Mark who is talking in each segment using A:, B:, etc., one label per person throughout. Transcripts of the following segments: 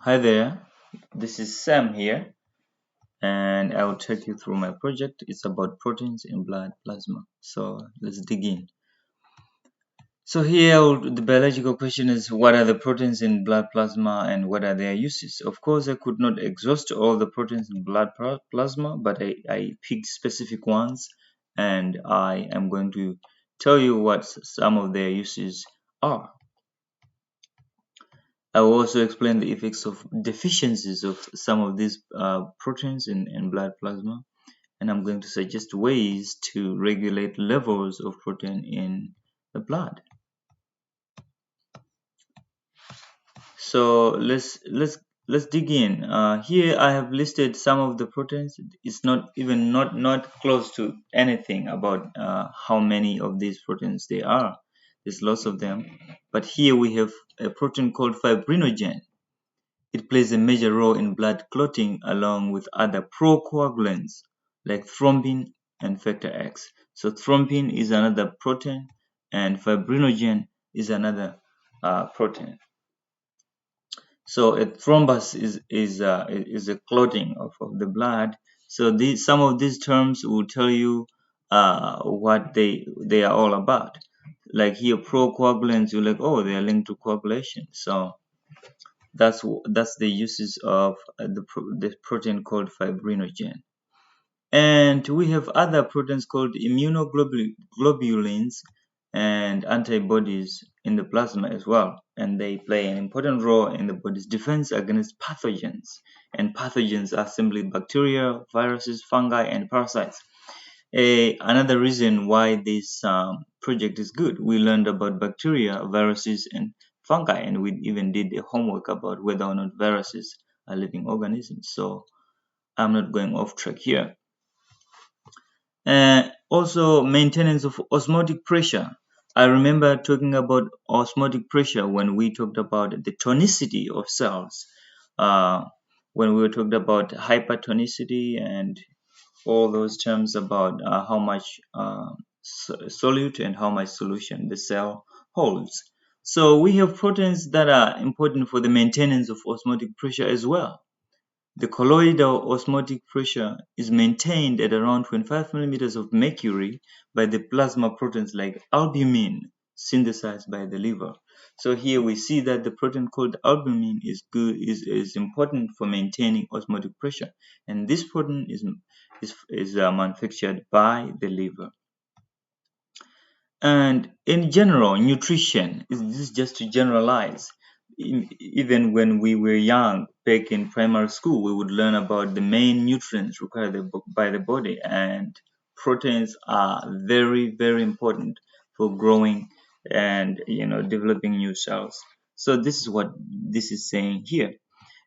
A: Hi there, this is Sam here, and I'll take you through my project. It's about proteins in blood plasma. So let's dig in. So here, the biological question is what are the proteins in blood plasma and what are their uses? Of course, I could not exhaust all the proteins in blood plasma, but I picked specific ones and I am going to tell you what some of their uses are. I will also explain the effects of deficiencies of some of these proteins in blood plasma, and I'm going to suggest ways to regulate levels of protein in the blood. So let's dig in. Here I have listed some of the proteins. It's not even not close to anything about how many of these proteins there are. There's lots of them, but here we have a protein called fibrinogen. It plays a major role in blood clotting along with other procoagulants like thrombin and factor X. So thrombin is another protein and fibrinogen is another protein. So a thrombus is a clotting of the blood. So some of these terms will tell you what they are all about. Like here, procoagulants, you're like, oh, they are linked to coagulation. So that's the uses of the protein called fibrinogen. And we have other proteins called immunoglobulins and antibodies in the plasma as well, and they play an important role in the body's defense against pathogens. And pathogens are simply bacteria, viruses, fungi, and parasites. Another reason why this project is good, we learned about bacteria, viruses, and fungi, and we even did the homework about whether or not viruses are living organisms. So I'm not going off track here. Also, maintenance of osmotic pressure. I remember talking about osmotic pressure when we talked about the tonicity of cells. Uh, when we were talking about hypertonicity and all those terms about how much solute and how much solution the cell holds. So we have proteins that are important for the maintenance of osmotic pressure as well. The colloidal osmotic pressure is maintained at around 25 millimeters of mercury by the plasma proteins like albumin synthesized by the liver. So here we see that the protein called albumin is important for maintaining osmotic pressure, and this protein is manufactured by the liver. And in general, nutrition is this is just to generalize. Even when we were young, back in primary school, we would learn about the main nutrients required by the body, and proteins are very, very important for growing and developing new cells. So this is what this is saying here.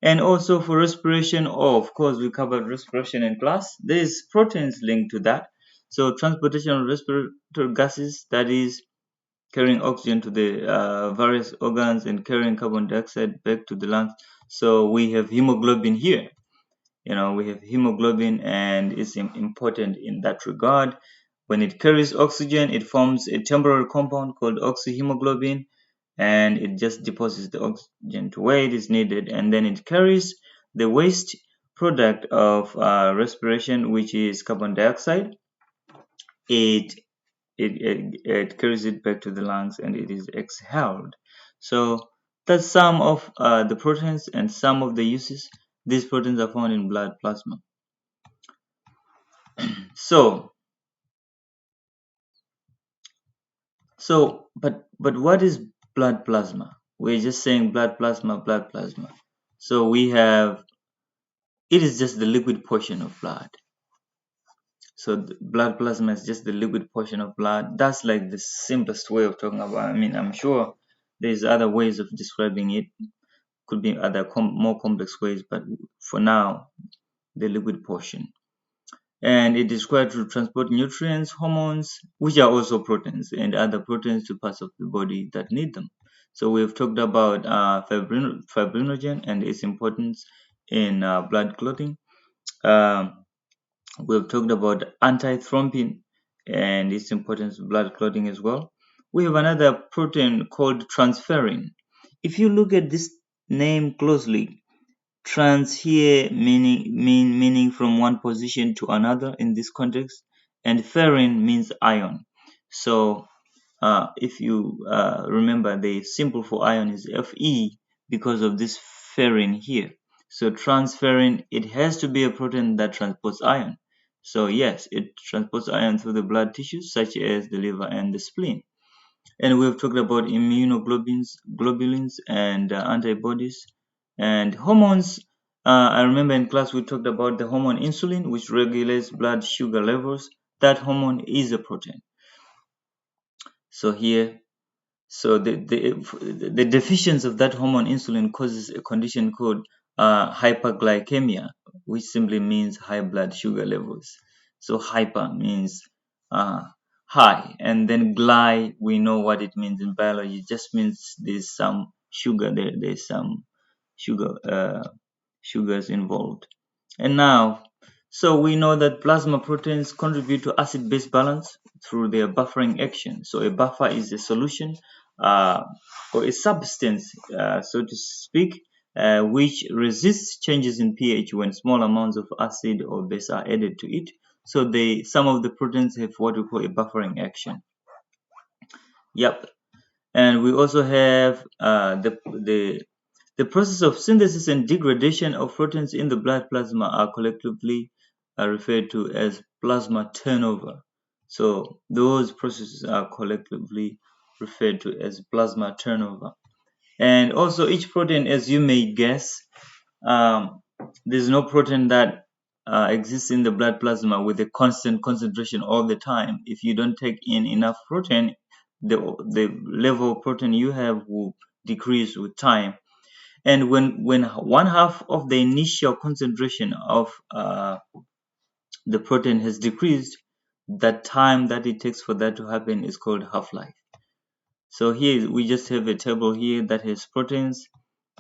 A: And also for respiration, oh, of course, we covered respiration in class. There is proteins linked to that. So transportation of respiratory gases, that is carrying oxygen to the various organs and carrying carbon dioxide back to the lungs. So we have hemoglobin here. We have hemoglobin, and it's important in that regard. When it carries oxygen, it forms a temporary compound called oxyhemoglobin, and it just deposits the oxygen to where it is needed, and then it carries the waste product of respiration, which is carbon dioxide. It it, it it carries it back to the lungs and it is exhaled. So that's some of the proteins and some of the uses. These proteins are found in blood plasma. So but what is blood plasma? We're just saying blood plasma, blood plasma. So we have, it is just the liquid portion of blood. So the blood plasma is just the liquid portion of blood. That's like the simplest way of talking about. I mean, I'm sure there's other ways of describing it. Could be other more complex ways, but for now, the liquid portion. And it is required to transport nutrients, hormones, which are also proteins, and other proteins to parts of the body that need them. So we've talked about fibrinogen and its importance in blood clotting. Um, we've talked about antithrombin and its importance in blood clotting as well. We have another protein called transferrin. If you look at this name closely, Trans here meaning from one position to another in this context, and ferrin means ion. So if you remember, the symbol for ion is Fe because of this ferrin here. So transferrin, it has to be a protein that transports ion. So yes, it transports ion through the blood tissues such as the liver and the spleen. And we've talked about globulins and antibodies and hormones. I remember in class we talked about the hormone insulin, which regulates blood sugar levels. That hormone is a protein. So here, so the deficiency of that hormone insulin causes a condition called hyperglycemia, which simply means high blood sugar levels. So hyper means uh, high, and then gly, we know what it means in biology. It just means there's some sugar there. There's some sugar sugars involved. And now, so we know that plasma proteins contribute to acid-base balance through their buffering action. So a buffer is a solution uh, or a substance, so to speak, which resists changes in pH when small amounts of acid or base are added to it. So some of the proteins have what we call a buffering action. Yep. And we also have the process of synthesis and degradation of proteins in the blood plasma are collectively referred to as plasma turnover. So those processes are collectively referred to as plasma turnover. And also each protein, as you may guess, um, there's no protein that exists in the blood plasma with a constant concentration all the time. If you don't take in enough protein, the level of protein you have will decrease with time. And when one half of the initial concentration of the protein has decreased, the time that it takes for that to happen is called half-life. So here we just have a table here that has proteins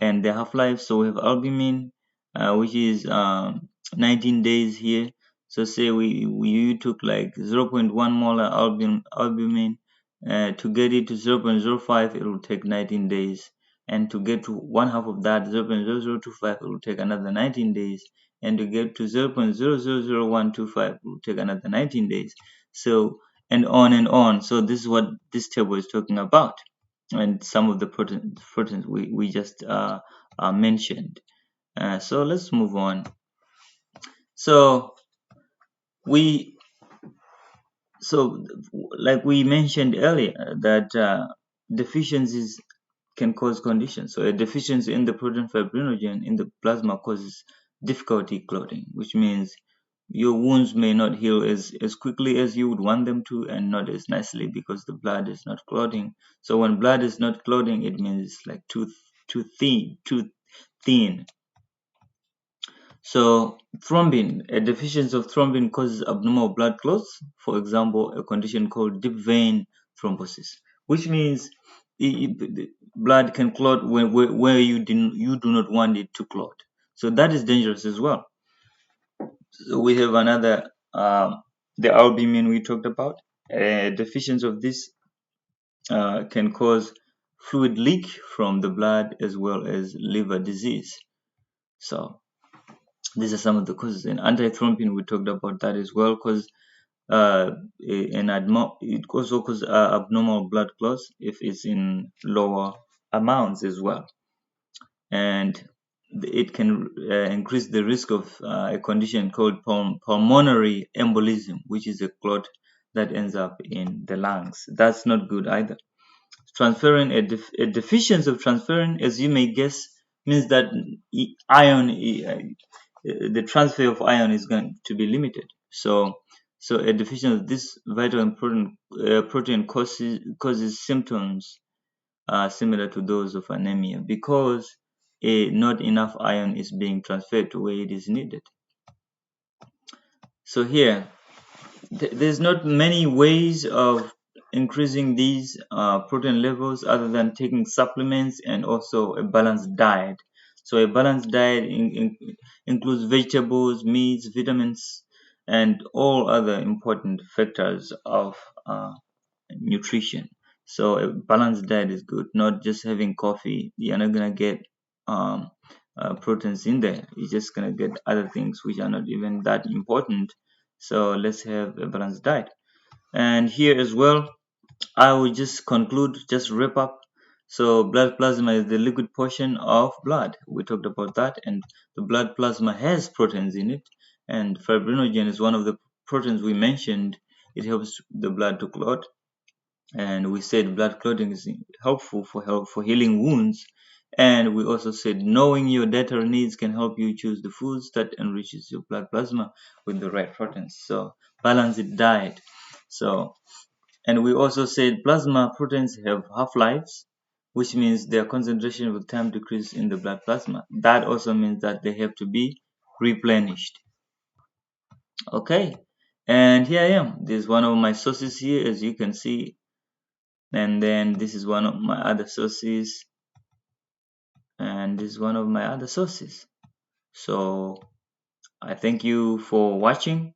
A: and their half-life. So we have albumin, which is 19 days here. So say we took like 0.1 molar albumin to get it to 0.05, it will take 19 days. And to get to one half of that, 0.0025, it will take another 19 days. And to get to 0.000125, it will take another 19 days. So and on and on. So this is what this table is talking about, and some of the proteins we just mentioned. So let's move on. So we so like we mentioned earlier that deficiencies can cause conditions. So a deficiency in the protein fibrinogen in the plasma causes difficulty clotting, which means your wounds may not heal as quickly as you would want them to, and not as nicely because the blood is not clotting. So when blood is not clotting, it means it's like too thin. So thrombin, a deficiency of thrombin causes abnormal blood clots. For example, a condition called deep vein thrombosis, which means the blood can clot where you do not want it to clot. So that is dangerous as well. So we have another, the albumin we talked about. A deficiency of this can cause fluid leak from the blood as well as liver disease. So these are some of the causes. And antithrombin, we talked about that as well, because it also causes abnormal blood clots if it's in lower amounts as well. And it can increase the risk of a condition called pulmonary embolism, which is a clot that ends up in the lungs. That's not good either. Transferrin, a deficiency of transferrin, as you may guess, means that the transfer of iron is going to be limited. So a deficiency of this vital important protein causes symptoms similar to those of anemia because not enough iron is being transferred to where it is needed. So here, there's not many ways of increasing these protein levels other than taking supplements and also a balanced diet. So a balanced diet includes vegetables, meats, vitamins, and all other important factors of nutrition. So a balanced diet is good, not just having coffee. You're not gonna get um, proteins in there. You're just gonna get other things which are not even that important. So let's have a balanced diet. And here as well, I will just conclude, just wrap up. So blood plasma is the liquid portion of blood. We talked about that, and the blood plasma has proteins in it, and fibrinogen is one of the proteins we mentioned. It helps the blood to clot, and we said blood clotting is help for healing wounds. And we also said knowing your dietary needs can help you choose the foods that enriches your blood plasma with the right proteins. So balanced diet. So, and we also said plasma proteins have half-lives, which means their concentration with time decrease in the blood plasma. That also means that they have to be replenished. Okay, and here I am. This is one of my sources here, as you can see, and then this is one of my other sources, and this is one of my other sources. So I thank you for watching,